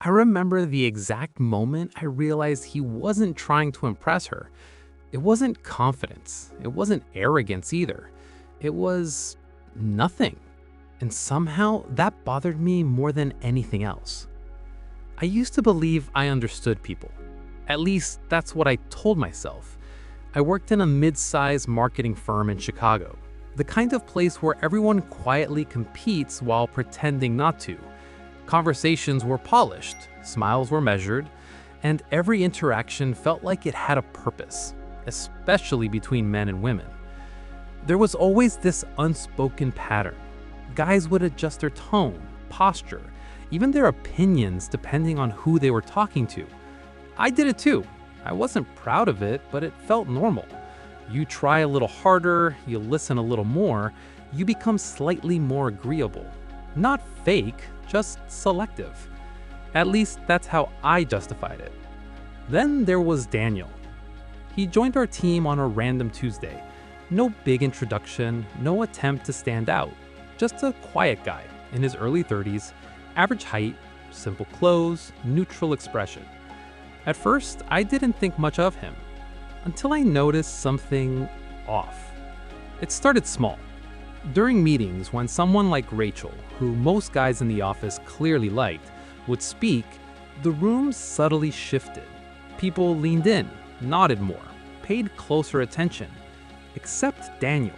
I remember the exact moment I realized he wasn't trying to impress her. It wasn't confidence. It wasn't arrogance either. It was nothing. And somehow that bothered me more than anything else. I used to believe I understood people. At least that's what I told myself. I worked in a mid-sized marketing firm in Chicago, the kind of place where everyone quietly competes while pretending not to. Conversations were polished, smiles were measured, and every interaction felt like it had a purpose, especially between men and women. There was always this unspoken pattern. Guys would adjust their tone, posture, even their opinions depending on who they were talking to. I did it too. I wasn't proud of it, but it felt normal. You try a little harder, you listen a little more, you become slightly more agreeable. Not fake, just selective. At least that's how I justified it. Then there was Daniel. He joined our team on a random Tuesday. No big introduction, no attempt to stand out. Just a quiet guy in his early 30s, average height, simple clothes, neutral expression. At first, I didn't think much of him, until I noticed something off. It started small. During meetings, when someone like Rachel, who most guys in the office clearly liked, would speak, the room subtly shifted. People leaned in, nodded more, paid closer attention, except Daniel.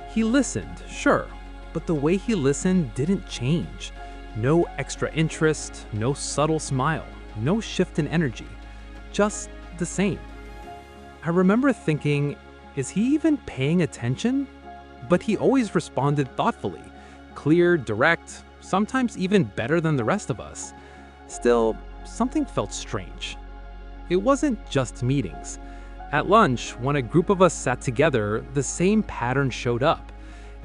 He listened, sure, but the way he listened didn't change. No extra interest, no subtle smile, no shift in energy, just the same. I remember thinking, is he even paying attention? But he always responded thoughtfully, clear, direct, sometimes even better than the rest of us. Still, something felt strange. It wasn't just meetings. At lunch, when a group of us sat together, the same pattern showed up.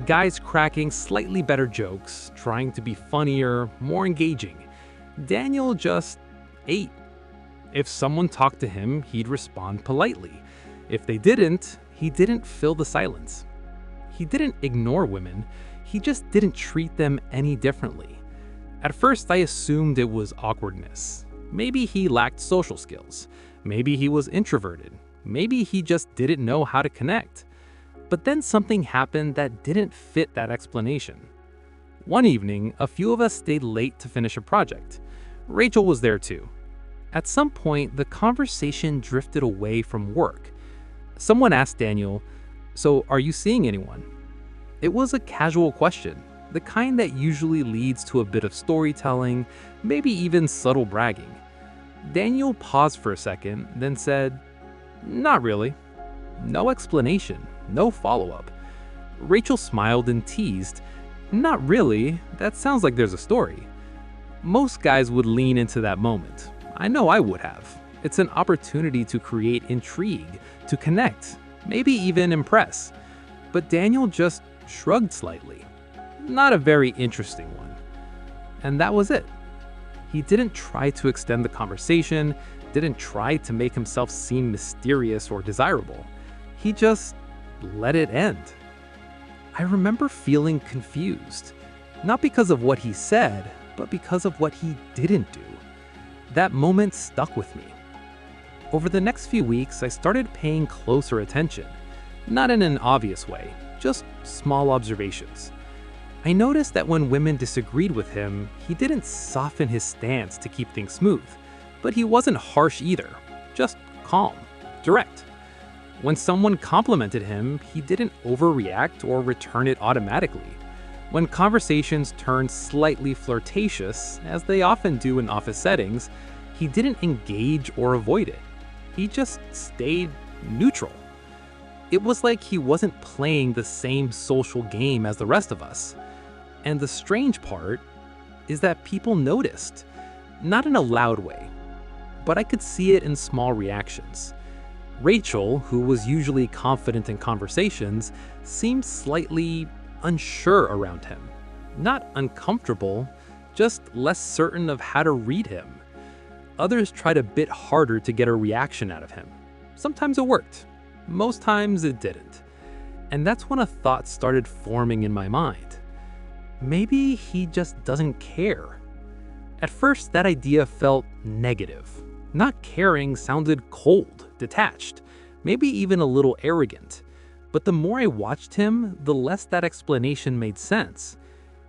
Guys cracking slightly better jokes, trying to be funnier, more engaging. Daniel just ate. If someone talked to him, he'd respond politely. If they didn't, he didn't fill the silence. He didn't ignore women, he just didn't treat them any differently. At first, I assumed it was awkwardness. Maybe he lacked social skills. Maybe he was introverted. Maybe he just didn't know how to connect. But then something happened that didn't fit that explanation. One evening, a few of us stayed late to finish a project. Rachel was there too. At some point, the conversation drifted away from work. Someone asked Daniel, "So are you seeing anyone?" It was a casual question, the kind that usually leads to a bit of storytelling, maybe even subtle bragging. Daniel paused for a second, then said, "Not really." No explanation, no follow-up. Rachel smiled and teased, "Not really, that sounds like there's a story." Most guys would lean into that moment. I know I would have. It's an opportunity to create intrigue, to connect, maybe even impress. But Daniel just shrugged slightly. Not a very interesting one. And that was it. He didn't try to extend the conversation, didn't try to make himself seem mysterious or desirable. He just let it end. I remember feeling confused, not because of what he said, but because of what he didn't do. That moment stuck with me. Over the next few weeks, I started paying closer attention, not in an obvious way, just small observations. I noticed that when women disagreed with him, he didn't soften his stance to keep things smooth, but he wasn't harsh either, just calm, direct. When someone complimented him, he didn't overreact or return it automatically. When conversations turned slightly flirtatious, as they often do in office settings, he didn't engage or avoid it. He just stayed neutral. It was like he wasn't playing the same social game as the rest of us. And the strange part is that people noticed, not in a loud way, but I could see it in small reactions. Rachel, who was usually confident in conversations, seemed slightly unsure around him. Not uncomfortable, just less certain of how to read him. Others tried a bit harder to get a reaction out of him. Sometimes it worked, most times it didn't. And that's when a thought started forming in my mind. Maybe he just doesn't care. At first, that idea felt negative. Not caring sounded cold, detached, maybe even a little arrogant. But the more I watched him, the less that explanation made sense.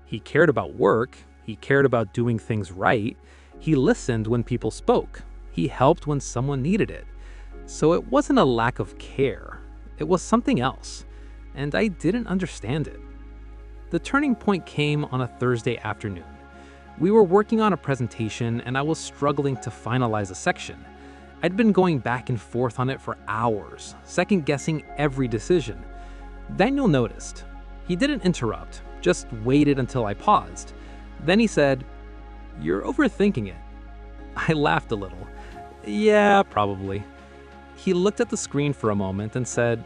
He cared about work, he cared about doing things right, he listened when people spoke, he helped when someone needed it. So it wasn't a lack of care, it was something else, and I didn't understand it. The turning point came on a Thursday afternoon. We were working on a presentation and I was struggling to finalize a section. I'd been going back and forth on it for hours, second-guessing every decision. Daniel noticed. He didn't interrupt, just waited until I paused. Then he said, "You're overthinking it." I laughed a little. "Yeah, probably." He looked at the screen for a moment and said,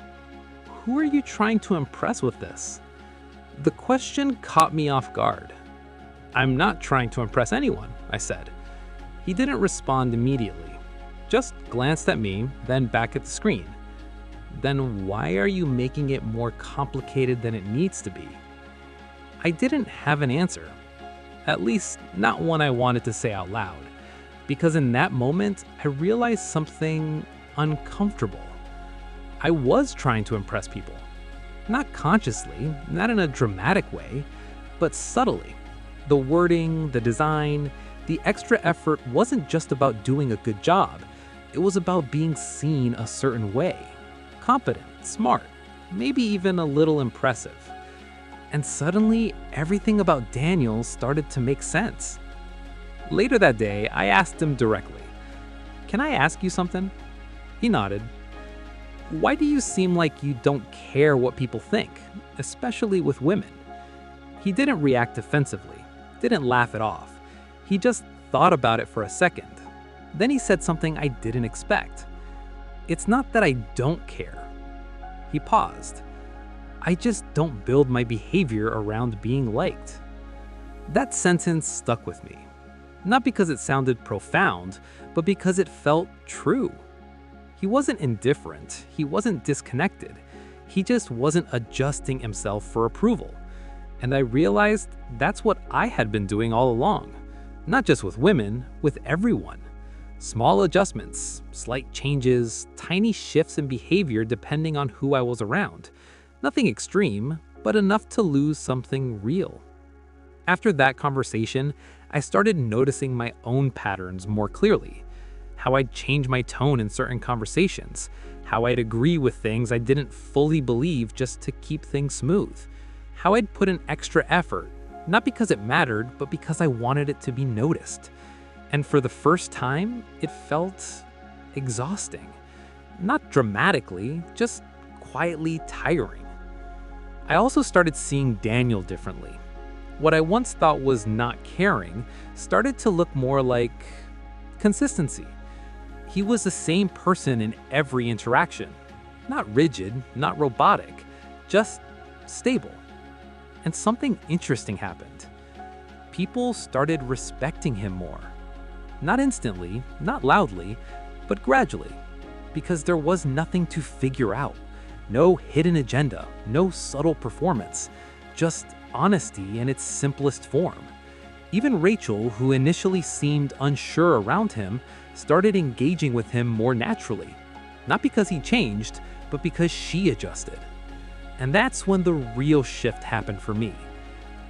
"Who are you trying to impress with this?" The question caught me off guard. "I'm not trying to impress anyone," I said. He didn't respond immediately, just glanced at me, then back at the screen. "Then why are you making it more complicated than it needs to be?" I didn't have an answer, at least not one I wanted to say out loud, because in that moment, I realized something uncomfortable. I was trying to impress people. Not consciously, not in a dramatic way, but subtly. The wording, the design, the extra effort wasn't just about doing a good job. It was about being seen a certain way. Competent, smart, maybe even a little impressive. And suddenly, everything about Daniel started to make sense. Later that day, I asked him directly, "Can I ask you something?" He nodded. "Why do you seem like you don't care what people think, especially with women?" He didn't react defensively, didn't laugh it off. He just thought about it for a second. Then he said something I didn't expect. "It's not that I don't care." He paused. "I just don't build my behavior around being liked." That sentence stuck with me. Not because it sounded profound, but because it felt true. He wasn't indifferent, he wasn't disconnected. He just wasn't adjusting himself for approval. And I realized that's what I had been doing all along. Not just with women, with everyone. Small adjustments, slight changes, tiny shifts in behavior depending on who I was around. Nothing extreme, but enough to lose something real. After that conversation, I started noticing my own patterns more clearly. How I'd change my tone in certain conversations, how I'd agree with things I didn't fully believe just to keep things smooth, how I'd put in extra effort, not because it mattered, but because I wanted it to be noticed. And for the first time, it felt exhausting. Not dramatically, just quietly tiring. I also started seeing Daniel differently. What I once thought was not caring started to look more like consistency. He was the same person in every interaction. Not rigid, not robotic, just stable. And something interesting happened. People started respecting him more. Not instantly, not loudly, but gradually. Because there was nothing to figure out. No hidden agenda, no subtle performance, just honesty in its simplest form. Even Rachel, who initially seemed unsure around him, started engaging with him more naturally. Not because he changed, but because she adjusted. And that's when the real shift happened for me.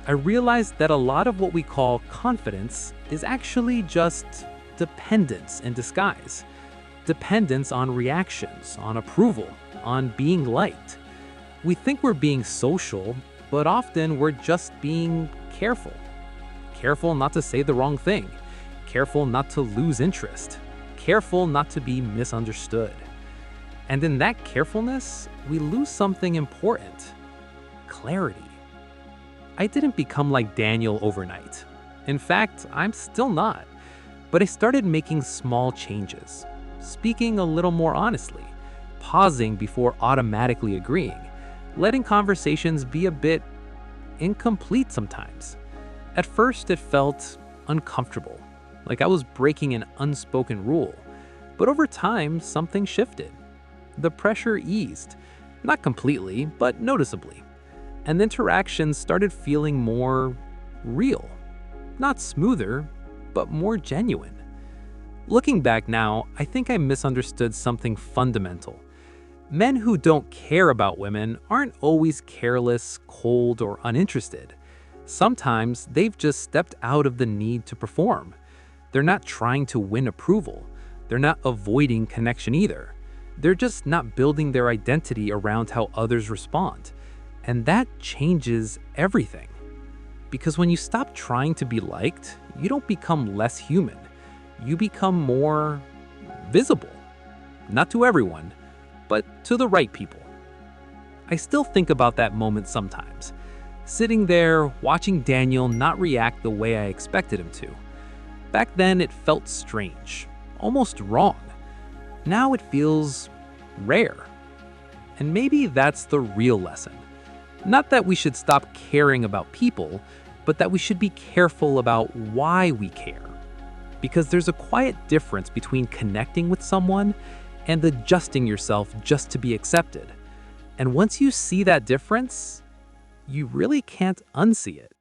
I realized that a lot of what we call confidence is actually just dependence in disguise. Dependence on reactions, on approval, on being liked. We think we're being social, but often we're just being careful. Careful not to say the wrong thing. Careful not to lose interest. Careful not to be misunderstood. And in that carefulness, we lose something important: clarity. I didn't become like Daniel overnight. In fact, I'm still not. But I started making small changes, speaking a little more honestly, pausing before automatically agreeing, letting conversations be a bit incomplete sometimes. At first, it felt uncomfortable, like I was breaking an unspoken rule. But over time, something shifted. The pressure eased, not completely, but noticeably. And the interactions started feeling more real. Not smoother, but more genuine. Looking back now, I think I misunderstood something fundamental. Men who don't care about women aren't always careless, cold, or uninterested. Sometimes they've just stepped out of the need to perform. They're not trying to win approval. They're not avoiding connection either. They're just not building their identity around how others respond. And that changes everything. Because when you stop trying to be liked, you don't become less human. You become more visible. Not to everyone, but to the right people. I still think about that moment sometimes. Sitting there, watching Daniel not react the way I expected him to. Back then, it felt strange, almost wrong. Now it feels rare. And maybe that's the real lesson. Not that we should stop caring about people, but that we should be careful about why we care. Because there's a quiet difference between connecting with someone and adjusting yourself just to be accepted. And once you see that difference, you really can't unsee it.